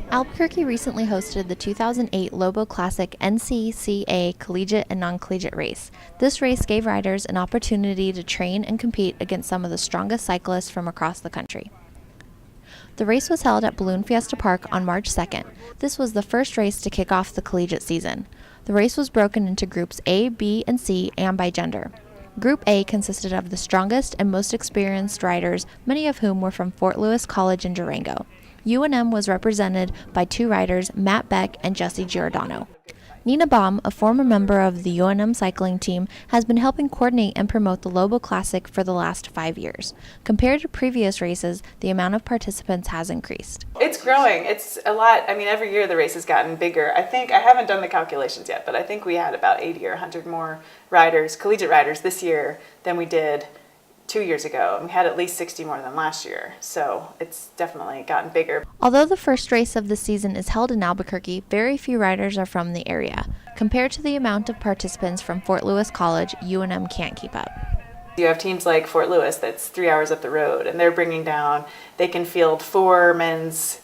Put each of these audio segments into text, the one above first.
Albuquerque recently hosted the 2008 Lobo Classic NCCA collegiate and non-collegiate race. This race gave riders an opportunity to train and compete against some of the strongest cyclists from across the country. The race was held at Balloon Fiesta Park on March 2nd. This was the first race to kick off the collegiate season. The race was broken into groups A, B, and C, and by gender. Group A consisted of the strongest and most experienced riders, many of whom were from Fort Lewis College in Durango. UNM was represented by two riders, Matt Beck and Jesse Giordano. Nina Baum, a former member of the UNM cycling team, has been helping coordinate and promote the Lobo Classic for the last 5 years. Compared to previous races, the amount of participants has increased. It's growing. It's a lot. I mean, every year the race has gotten bigger. I haven't done the calculations yet, but I think we had about 80 or 100 more riders, collegiate riders, this year than we did 2 years ago. We had at least 60 more than last year, so it's definitely gotten bigger. Although the first race of the season is held in Albuquerque, very few riders are from the area. Compared to the amount of participants from Fort Lewis College, UNM can't keep up. You have teams like Fort Lewis that's 3 hours up the road, and they're bringing down, they can field 4 men's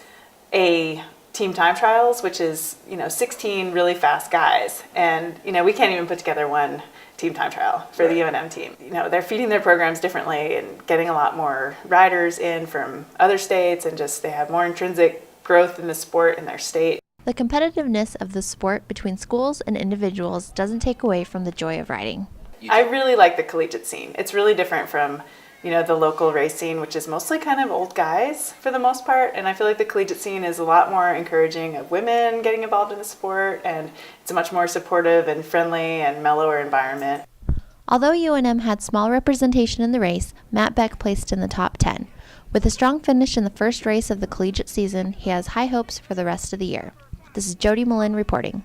A team time trials, which is, 16 really fast guys. And, we can't even put together one team time trial for the UNM team. They're feeding their programs differently and getting a lot more riders in from other states, and just they have more intrinsic growth in the sport in their state. The competitiveness of the sport between schools and individuals doesn't take away from the joy of riding. I really like the collegiate scene. It's really different from, the local race scene, which is mostly kind of old guys for the most part. And I feel like the collegiate scene is a lot more encouraging of women getting involved in the sport, and it's a much more supportive and friendly and mellower environment. Although UNM had small representation in the race, Matt Beck placed in the top 10. With a strong finish in the first race of the collegiate season, he has high hopes for the rest of the year. This is Jodi Melin reporting.